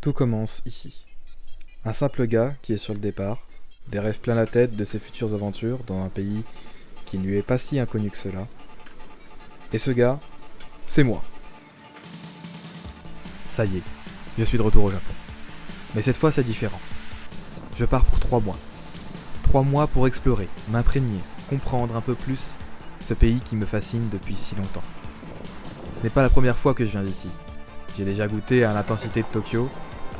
Tout commence ici. Un simple gars qui est sur le départ, des rêves plein la tête de ses futures aventures dans un pays qui ne lui est pas si inconnu que cela. Et ce gars, c'est moi. Ça y est, je suis de retour au Japon. Mais cette fois c'est différent. Je pars pour 3 mois. 3 mois pour explorer, m'imprégner, comprendre un peu plus ce pays qui me fascine depuis si longtemps. Ce n'est pas la première fois que je viens ici. J'ai déjà goûté à l'intensité de Tokyo,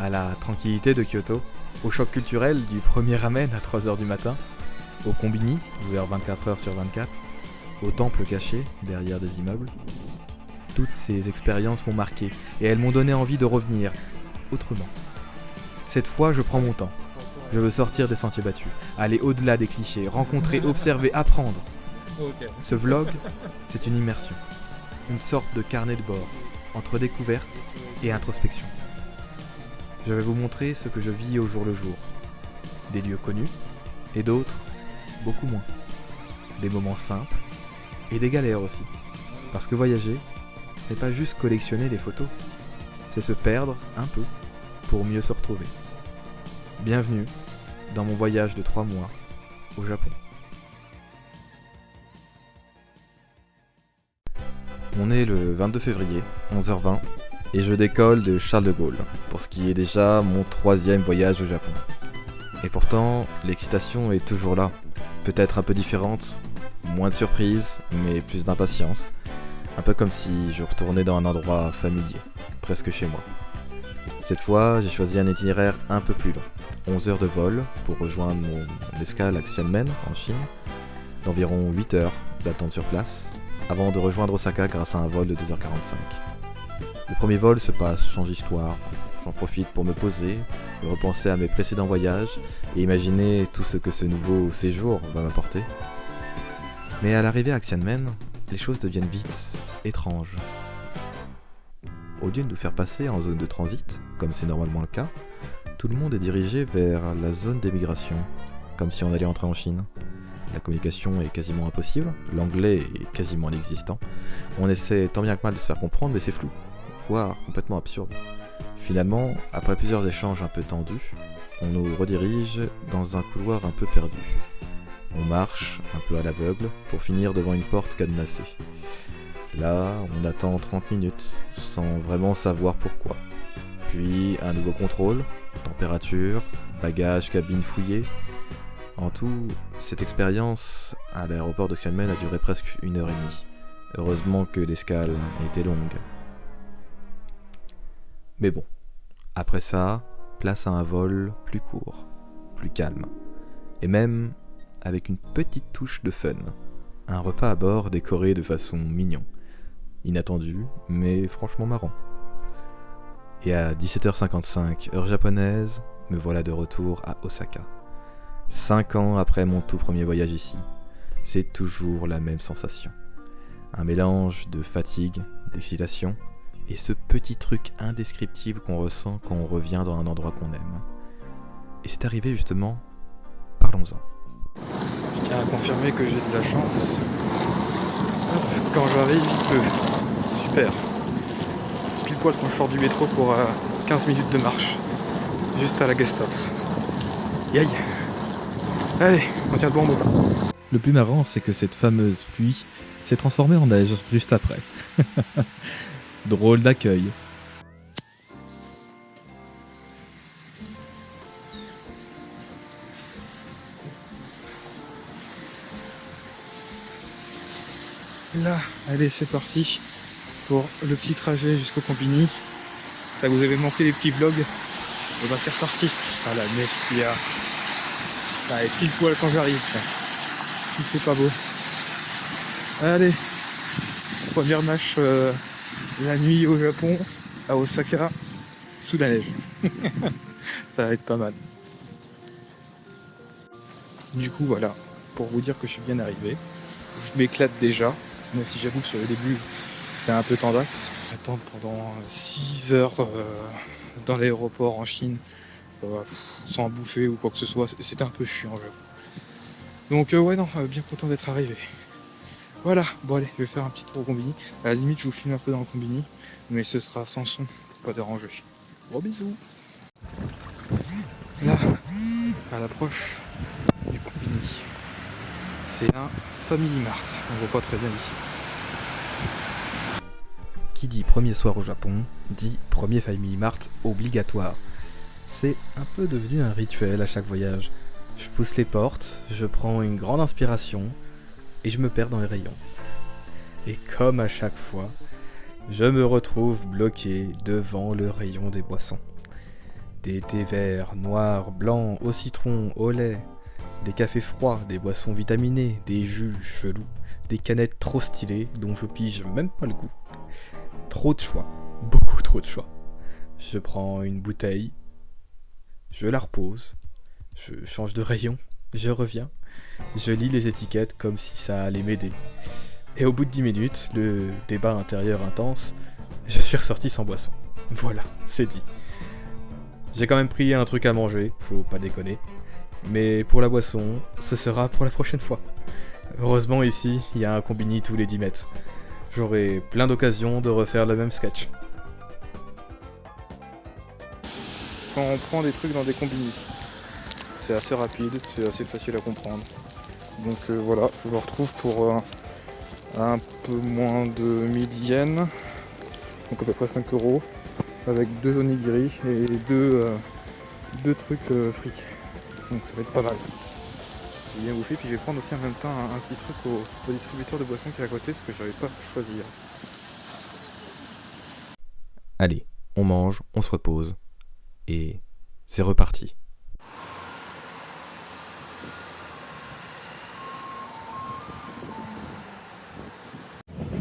à la tranquillité de Kyoto, au choc culturel du premier ramen à 3h du matin, au combini, ouvert 24h/24, au temple caché derrière des immeubles. Toutes ces expériences m'ont marqué et elles m'ont donné envie de revenir autrement. Cette fois, je prends mon temps. Je veux sortir des sentiers battus, aller au-delà des clichés, rencontrer, observer, apprendre. Ce vlog, c'est une immersion, une sorte de carnet de bord, entre découverte et introspection. Je vais vous montrer ce que je vis au jour le jour. Des lieux connus, et d'autres, beaucoup moins. Des moments simples, et des galères aussi. Parce que voyager, c'est pas juste collectionner les photos, c'est se perdre un peu, pour mieux se retrouver. Bienvenue dans mon voyage de 3 mois au Japon. On est le 22 février, 11h20, et je décolle de Charles de Gaulle, pour ce qui est déjà mon 3e voyage au Japon. Et pourtant, l'excitation est toujours là, peut-être un peu différente, moins de surprise, mais plus d'impatience, un peu comme si je retournais dans un endroit familier, presque chez moi. Cette fois, j'ai choisi un itinéraire un peu plus long, 11 heures de vol pour rejoindre mon escale à Xiamen, en Chine, d'environ 8 heures d'attente sur place, avant de rejoindre Osaka grâce à un vol de 2h45. Le premier vol se passe sans histoire, j'en profite pour me poser, de repenser à mes précédents voyages et imaginer tout ce que ce nouveau séjour va m'apporter. Mais à l'arrivée à Xiamen, les choses deviennent vite étranges. Au lieu de nous faire passer en zone de transit, comme c'est normalement le cas, tout le monde est dirigé vers la zone d'émigration, comme si on allait entrer en Chine. La communication est quasiment impossible, l'anglais est quasiment inexistant. On essaie tant bien que mal de se faire comprendre, mais c'est flou, voire complètement absurde. Finalement, après plusieurs échanges un peu tendus, on nous redirige dans un couloir un peu perdu. On marche, un peu à l'aveugle, pour finir devant une porte cadenassée. Là, on attend 30 minutes, sans vraiment savoir pourquoi. Puis, un nouveau contrôle, température, bagages, cabine fouillée. En tout, cette expérience à l'aéroport de Xiamen a duré presque 1h30. Heureusement que l'escale était longue. Mais bon, après ça, place à un vol plus court, plus calme. Et même avec une petite touche de fun. Un repas à bord décoré de façon mignon. Inattendu, mais franchement marrant. Et à 17h55, heure japonaise, me voilà de retour à Osaka. 5 ans après mon tout premier voyage ici, c'est toujours la même sensation. Un mélange de fatigue, d'excitation, et ce petit truc indescriptible qu'on ressent quand on revient dans un endroit qu'on aime. Et c'est arrivé justement, parlons-en. Je tiens à confirmer que j'ai de la chance. Quand j'arrive, il pleut. Super. Pile poil quand je sors du métro pour 15 minutes de marche. Juste à la guest house. Yaï. Allez, on tient le bon bout. Le plus marrant, c'est que cette fameuse pluie s'est transformée en neige juste après. Drôle d'accueil. Là, allez, c'est parti pour le petit trajet jusqu'au combini. Ça vous avez manqué les petits vlogs, et ben c'est reparti. Ah, la neige qu'il y a. Ça est pile poil quand j'arrive. C'est pas beau. Allez, première marche la nuit au Japon, à Osaka, sous la neige. Ça va être pas mal. Du coup, voilà, pour vous dire que je suis bien arrivé. Je m'éclate déjà, même si j'avoue que sur le début, c'était un peu tendax. Attendre pendant 6 heures dans l'aéroport en Chine, sans bouffer ou quoi que ce soit, c'était un peu chiant, j'avoue. Donc ouais, non, bien content d'être arrivé. Voilà, bon allez, je vais faire un petit tour au combini. À la limite, je vous filme un peu dans le combini, mais ce sera sans son, pour pas déranger. Gros bisous. Là, à l'approche du Combini, c'est un Family Mart, on voit pas très bien ici. Qui dit premier soir au Japon, dit premier Family Mart obligatoire. C'est un peu devenu un rituel à chaque voyage. Je pousse les portes, je prends une grande inspiration et je me perds dans les rayons. Et comme à chaque fois, je me retrouve bloqué devant le rayon des boissons. Des thés verts, noirs, blancs, au citron, au lait, des cafés froids, des boissons vitaminées, des jus chelous, des canettes trop stylées dont je pige même pas le goût. Trop de choix, beaucoup trop de choix. Je prends une bouteille, je la repose, je change de rayon, je reviens, je lis les étiquettes comme si ça allait m'aider. Et au bout de 10 minutes, le débat intérieur intense, je suis ressorti sans boisson. Voilà, c'est dit. J'ai quand même pris un truc à manger, faut pas déconner. Mais pour la boisson, ce sera pour la prochaine fois. Heureusement ici, il y a un combini tous les 10 mètres. J'aurai plein d'occasions de refaire le même sketch. Quand on prend des trucs dans des combinis, c'est assez rapide, c'est assez facile à comprendre. Donc voilà, je me retrouve pour un peu moins de 1000 yens, donc à peu près 5 euros, avec 2 onigiri et deux trucs frits. Donc ça va être pas mal. J'ai bien bouffé, puis je vais prendre aussi en même temps un petit truc au distributeur de boissons qui est à côté, parce que j'avais pas choisi. Allez, on mange, on se repose. Et c'est reparti.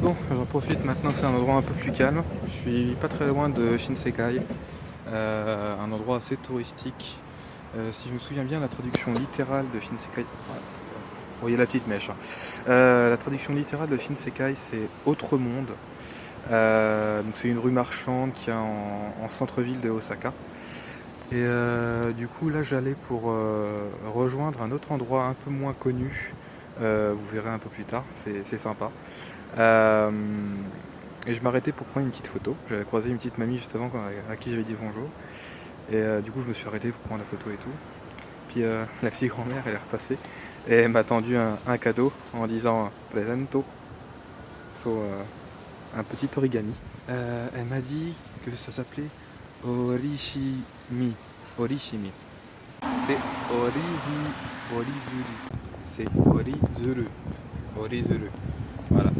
Bon, j'en profite maintenant que c'est un endroit un peu plus calme. Je suis pas très loin de Shinsekai, un endroit assez touristique. Si je me souviens bien, la traduction littérale de Shinsekai... Vous voyez la petite mèche. La traduction littérale de Shinsekai, c'est Autre Monde. Donc c'est une rue marchande qui est en centre-ville de Osaka. Et du coup, là, j'allais pour rejoindre un autre endroit un peu moins connu. Vous verrez un peu plus tard, c'est sympa. Et je m'arrêtais pour prendre une petite photo. J'avais croisé une petite mamie juste avant à qui j'avais dit bonjour. Et du coup je me suis arrêté pour prendre la photo et tout. Puis la petite grand-mère elle est repassée et elle m'a tendu un cadeau en disant presento. Un petit origami. Elle m'a dit que ça s'appelait Orishimi. Orishimi. C'est Orizuru. C'est Orizuru. Orizuru. Voilà.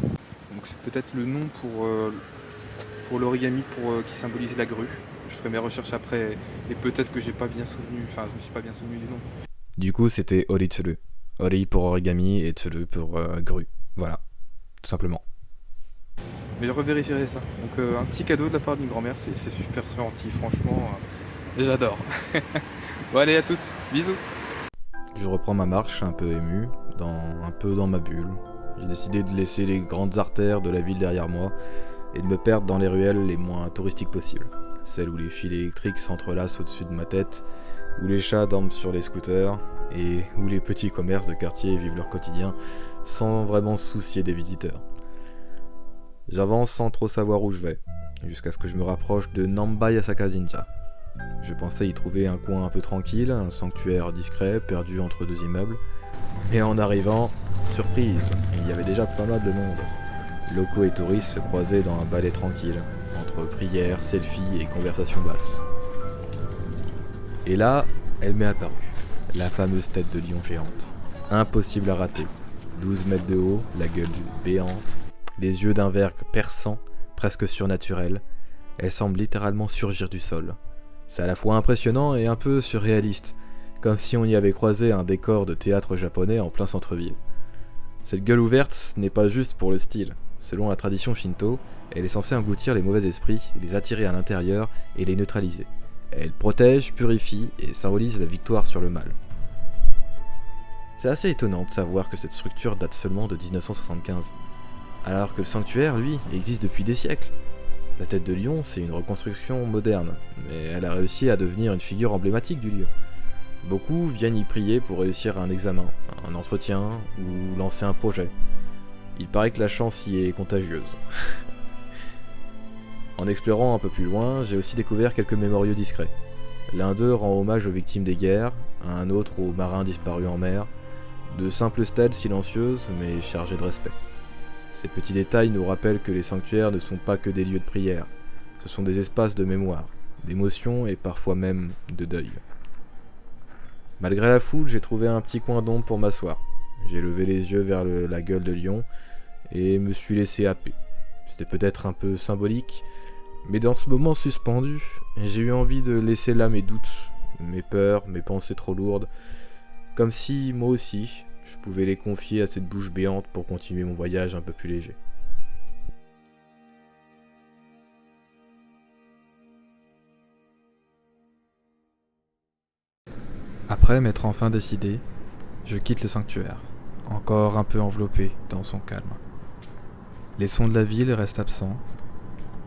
Donc c'est peut-être le nom pour l'origami qui symbolise la grue. Je ferai mes recherches après et peut-être que je me suis pas bien souvenu du nom. Du coup, c'était Oritsuru. Ori pour origami et tsuru pour grue. Voilà, tout simplement. Mais je revérifierai ça. Donc un petit cadeau de la part d'une grand-mère, c'est super gentil, franchement, j'adore. Bon allez, à toutes, bisous. Je reprends ma marche un peu ému, un peu dans ma bulle. J'ai décidé de laisser les grandes artères de la ville derrière moi et de me perdre dans les ruelles les moins touristiques possibles. Celles où les fils électriques s'entrelacent au-dessus de ma tête, où les chats dorment sur les scooters et où les petits commerces de quartier vivent leur quotidien sans vraiment se soucier des visiteurs. J'avance sans trop savoir où je vais, jusqu'à ce que je me rapproche de Nambai Asaka Jinja. Je pensais y trouver un coin un peu tranquille, un sanctuaire discret perdu entre deux immeubles. Et en arrivant, surprise, il y avait déjà pas mal de monde. Locaux et touristes se croisaient dans un ballet tranquille, entre prières, selfies et conversations basses. Et là, elle m'est apparue, la fameuse tête de lion géante. Impossible à rater. 12 mètres de haut, la gueule béante, les yeux d'un vert perçant, presque surnaturel. Elle semble littéralement surgir du sol. C'est à la fois impressionnant et un peu surréaliste, comme si on y avait croisé un décor de théâtre japonais en plein centre-ville. Cette gueule ouverte n'est pas juste pour le style. Selon la tradition Shinto, elle est censée engloutir les mauvais esprits, les attirer à l'intérieur et les neutraliser. Elle protège, purifie et symbolise la victoire sur le mal. C'est assez étonnant de savoir que cette structure date seulement de 1975, alors que le sanctuaire, lui, existe depuis des siècles. La tête de lion, c'est une reconstruction moderne, mais elle a réussi à devenir une figure emblématique du lieu. Beaucoup viennent y prier pour réussir un examen, un entretien ou lancer un projet. Il paraît que la chance y est contagieuse. En explorant un peu plus loin, j'ai aussi découvert quelques mémoriaux discrets. L'un d'eux rend hommage aux victimes des guerres, un autre aux marins disparus en mer, de simples stèles silencieuses mais chargées de respect. Ces petits détails nous rappellent que les sanctuaires ne sont pas que des lieux de prière, ce sont des espaces de mémoire, d'émotion et parfois même de deuil. Malgré la foule, j'ai trouvé un petit coin d'ombre pour m'asseoir. J'ai levé les yeux vers la gueule de lion et me suis laissé happer. C'était peut-être un peu symbolique, mais dans ce moment suspendu, j'ai eu envie de laisser là mes doutes, mes peurs, mes pensées trop lourdes, comme si, moi aussi, je pouvais les confier à cette bouche béante pour continuer mon voyage un peu plus léger. Après m'être enfin décidé, je quitte le sanctuaire, encore un peu enveloppé dans son calme. Les sons de la ville restent absents,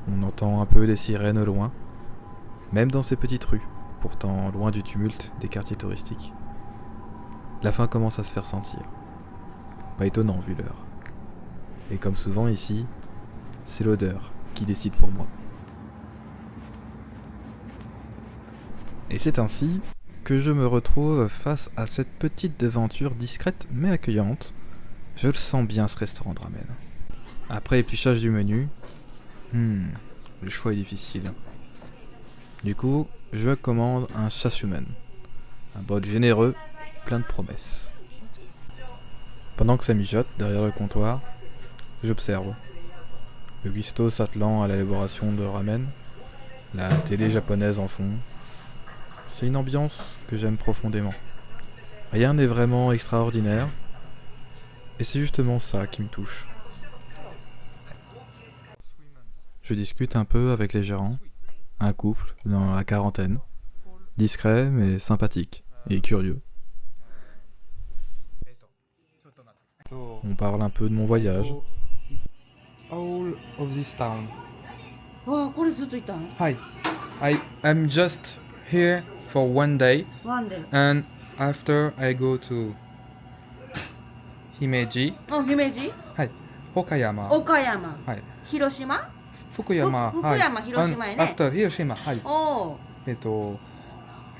on entend un peu les sirènes au loin, même dans ces petites rues, pourtant loin du tumulte des quartiers touristiques. La faim commence à se faire sentir. Pas étonnant vu l'heure. Et comme souvent ici, c'est l'odeur qui décide pour moi. Et c'est ainsi que je me retrouve face à cette petite devanture discrète mais accueillante. Je le sens bien ce restaurant de ramen. Après épluchage du menu, le choix est difficile. Du coup, je commande un chashumen, un bol généreux, plein de promesses. Pendant que ça mijote derrière le comptoir, j'observe. Le guisto s'attelant à l'élaboration de ramen, la télé japonaise en fond. C'est une ambiance que j'aime profondément. Rien n'est vraiment extraordinaire, et c'est justement ça qui me touche. Je discute un peu avec les gérants, un couple dans la quarantaine, discret mais sympathique et curieux. On parle un peu de mon voyage. All of this town. ああ、これずっといたの Hi, I'm just here for one day, One day. and after I go to Himeji, 姫路 Okayama, 岡山はい広島 Fukuyama, 福山広島へね and after Hiroshima, おお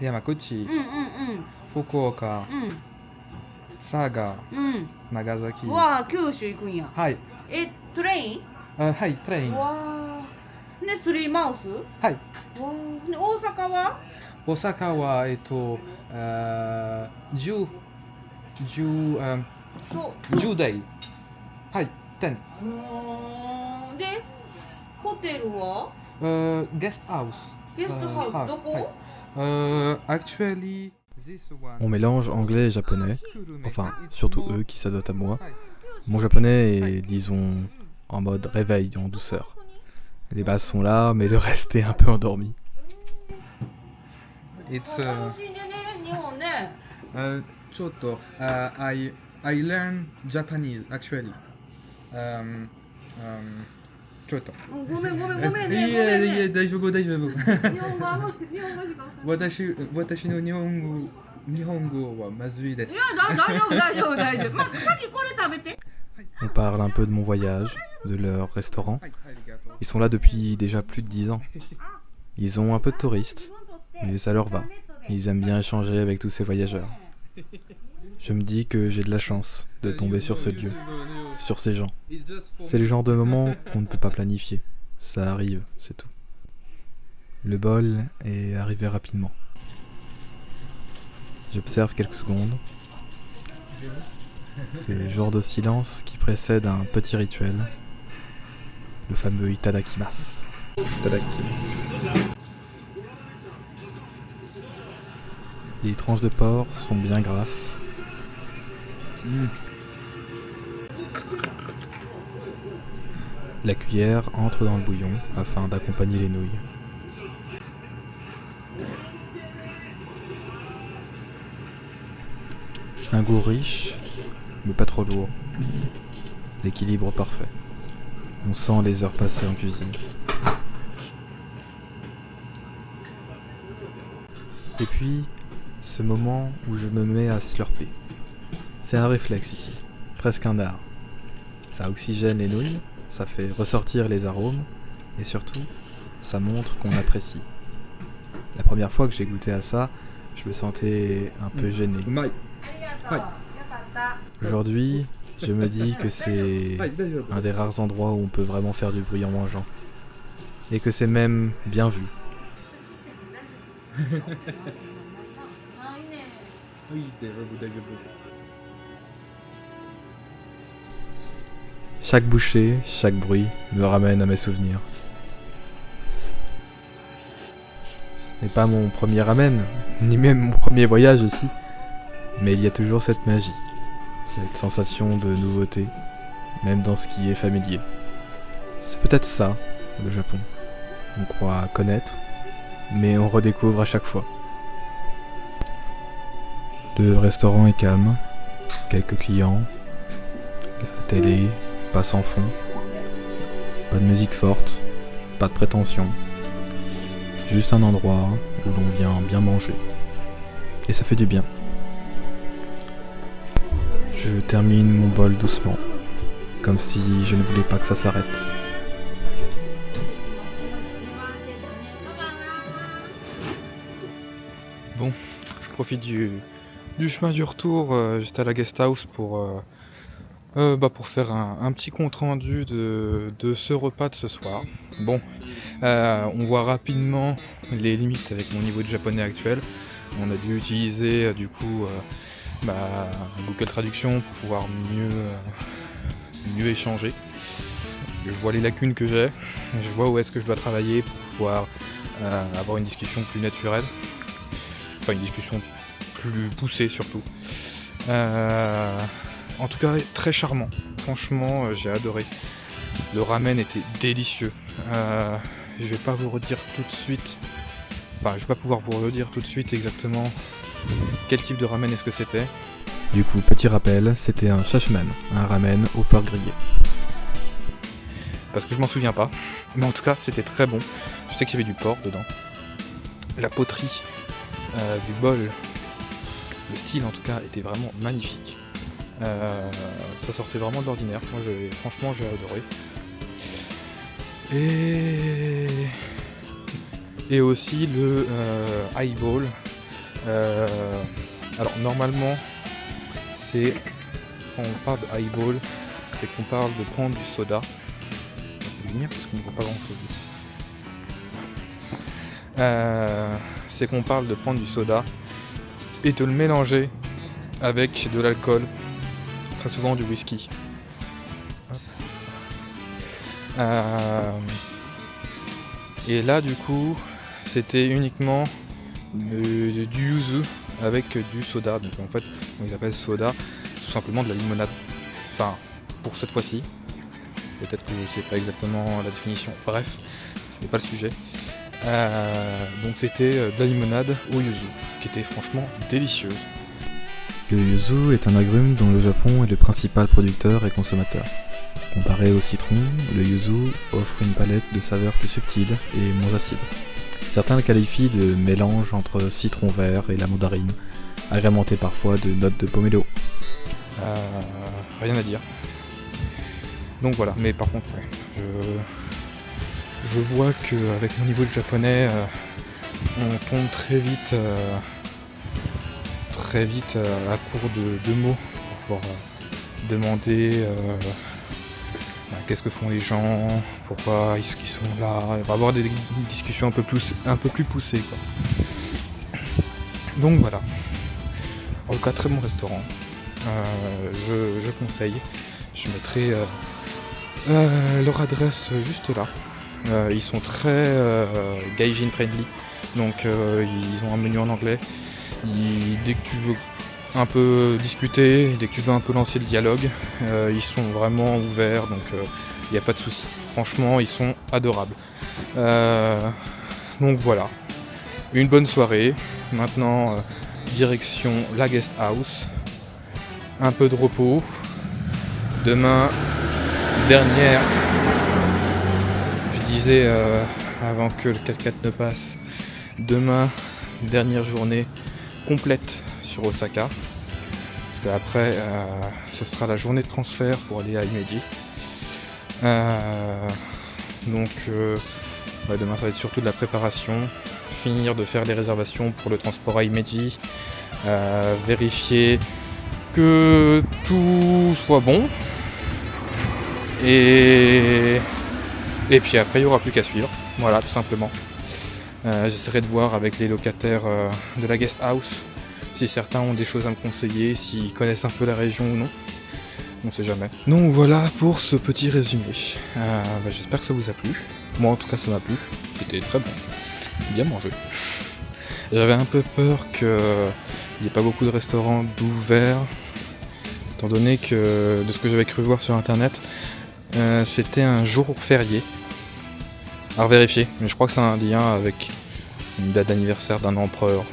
Yamaguchi, うん Fukuoka, うん Saga, うん。 Nagasaki. わあ、九州行くんや。はい、トレイントレイン。わあ。で、スリーマウスはい、わあ。で、大阪は大阪は10 day。はい、10。で、ホテルはゲストハウス。ゲストハウス、どこ Actually, this one. On mélange anglais et japonais, enfin surtout eux qui s'adaptent à moi. Mon japonais est, disons, en mode réveil, en douceur. Les bases sont là, mais le reste est un peu endormi. It's 楽しんでね、日本ね。 Choto. I learn Japanese actually. Choto. ごめんね、ごめんね。いえ、大丈夫。日本語しかわかんない。私の日本語はまずいです。いや、大丈夫。まあ、先これ食べて。 On parle un peu de mon voyage, de leur restaurant. Ils sont là depuis déjà plus de 10 ans. Ils ont un peu de touristes, mais ça leur va. Ils aiment bien échanger avec tous ces voyageurs. Je me dis que j'ai de la chance de tomber sur ce lieu, sur ces gens. C'est le genre de moment qu'on ne peut pas planifier. Ça arrive, c'est tout. Le bol est arrivé rapidement. J'observe quelques secondes. C'est le genre de silence qui précède un petit rituel. Le fameux itadakimasu. Les tranches de porc sont bien grasses. La cuillère entre dans le bouillon afin d'accompagner les nouilles. Un goût riche, mais pas trop lourd. L'équilibre parfait. On sent les heures passées en cuisine. Et puis, ce moment où je me mets à slurper. C'est un réflexe ici, presque un art. Ça oxygène les nouilles, ça fait ressortir les arômes, et surtout, ça montre qu'on apprécie. La première fois que j'ai goûté à ça, je me sentais un peu gêné. Aujourd'hui, je me dis que c'est un des rares endroits où on peut vraiment faire du bruit en mangeant. Et que c'est même bien vu. Chaque bouchée, chaque bruit me ramène à mes souvenirs. Ce n'est pas mon premier ramen, ni même mon premier voyage ici, mais il y a toujours cette magie, cette sensation de nouveauté, même dans ce qui est familier. C'est peut-être ça, le Japon. On croit connaître, mais on redécouvre à chaque fois. Le restaurant est calme, quelques clients, la télé passe en fond, pas de musique forte, pas de prétention, juste un endroit où l'on vient bien manger. Et ça fait du bien. Je termine mon bol doucement, comme si je ne voulais pas que ça s'arrête. Bon, je profite du chemin du retour juste à la guest house pour faire un petit compte rendu de ce repas de ce soir. Bon, on voit rapidement les limites avec mon niveau de japonais actuel. On a dû utiliser Google Traduction pour pouvoir mieux échanger. Je vois les lacunes que j'ai, je vois où est-ce que je dois travailler pour pouvoir avoir une discussion plus naturelle. Enfin, une discussion plus poussée surtout. En tout cas, très charmant. Franchement, j'ai adoré. Le ramen était délicieux. Je vais pas vous redire tout de suite. Enfin, je vais pas pouvoir vous redire tout de suite exactement quel type de ramen est-ce que c'était. Du coup, petit rappel, c'était un shashman, un ramen au porc grillé. Parce que je m'en souviens pas. Mais en tout cas, c'était très bon. Je sais qu'il y avait du porc dedans. La poterie du bol, le style en tout cas, était vraiment magnifique. Ça sortait vraiment de l'ordinaire. Moi, franchement, j'ai adoré. Et aussi le highball. Alors normalement, c'est quand on parle de highball, c'est qu'on parle de prendre du soda. Je vais venir parce qu'on ne voit pas grand chose ici. C'est qu'on parle de prendre du soda et de le mélanger avec de l'alcool, très souvent du whisky. Et là du coup c'était uniquement du yuzu avec du soda. Donc en fait on les appelle soda, tout simplement de la limonade. Enfin pour cette fois-ci. Peut-être que je sais pas exactement la définition. Bref, ce n'est pas le sujet. Donc c'était de la limonade au yuzu, qui était franchement délicieuse. Le yuzu est un agrume dont le Japon est le principal producteur et consommateur. Comparé au citron, le yuzu offre une palette de saveurs plus subtiles et moins acides. Certains le qualifient de mélange entre citron vert et la mandarine, agrémenté parfois de notes de pomelo. Rien à dire. Donc voilà, mais par contre, ouais, je vois qu'avec mon niveau de japonais, on tombe très vite à court de mots pour pouvoir demander qu'est-ce que font les gens, pourquoi est-ce qu'ils sont là. On va avoir des discussions un peu plus poussées, quoi. Donc voilà. En tout cas, très bon restaurant. Je conseille. Je mettrai leur adresse juste là. Ils sont très gaijin friendly, donc ils ont un menu en anglais. Dès que tu veux un peu discuter, dès que tu veux un peu lancer le dialogue, ils sont vraiment ouverts, donc il n'y a pas de souci. Franchement, ils sont adorables. Donc voilà, une bonne soirée. Maintenant, direction la guest house. Un peu de repos. Demain, dernière. Je disais avant que le 4x4 ne passe, demain, dernière journée complète sur Osaka. Parce qu'après, ce sera la journée de transfert pour aller à Himeji. Donc, demain, ça va être surtout de la préparation. finir de faire les réservations pour le transport à Himeji, vérifier que tout soit bon, et puis après il n'y aura plus qu'à suivre, voilà, tout simplement. J'essaierai de voir avec les locataires de la guest house si certains ont des choses à me conseiller, s'ils connaissent un peu la région ou non. On sait jamais. Donc voilà pour ce petit résumé. J'espère que ça vous a plu. Moi en tout cas ça m'a plu. C'était très bon. Bien mangé. J'avais un peu peur qu'il n'y ait pas beaucoup de restaurants d'ouverts, étant donné que de ce que j'avais cru voir sur internet, c'était un jour férié. À vérifier, mais je crois que c'est un lien avec une date d'anniversaire d'un empereur.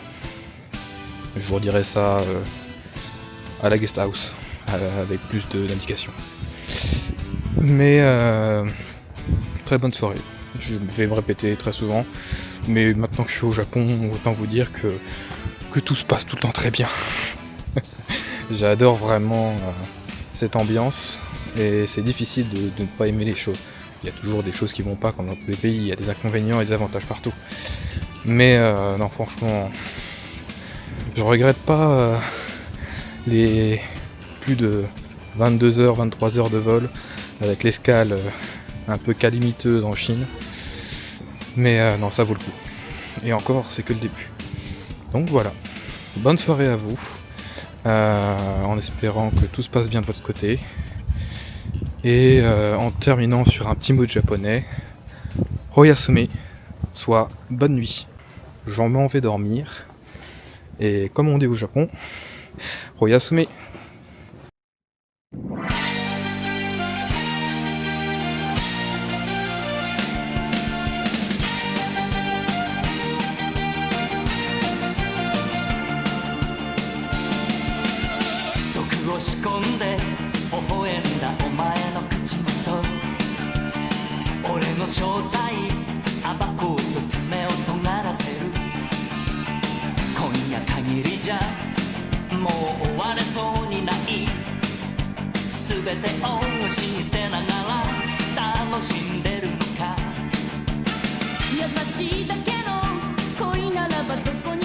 Je vous redirai ça à la guest house, avec plus d'indications. Mais très bonne soirée. Je vais me répéter très souvent, mais maintenant que je suis au Japon, autant vous dire que tout se passe tout le temps très bien. J'adore vraiment cette ambiance, et c'est difficile de ne pas aimer les choses. Il y a toujours des choses qui vont pas, comme dans tous les pays, il y a des inconvénients et des avantages partout. Mais non, franchement, je regrette pas les plus de 22 heures, 23 heures de vol, avec l'escale un peu calamiteuse en Chine. Mais non, ça vaut le coup. Et encore, c'est que le début. Donc voilà, bonne soirée à vous, en espérant que tout se passe bien de votre côté. Et en terminant sur un petit mot de japonais, Hoyasume, soit bonne nuit. J'en m'en vais dormir. Et comme on dit au Japon, Hoyasume. 毒を仕込んで微笑んだお前の口元俺の正体暴こうと爪を尖らせる今夜限りじゃもう終われそうにない全てを知ってながら楽しんでるのか優しいだけの恋ならばどこに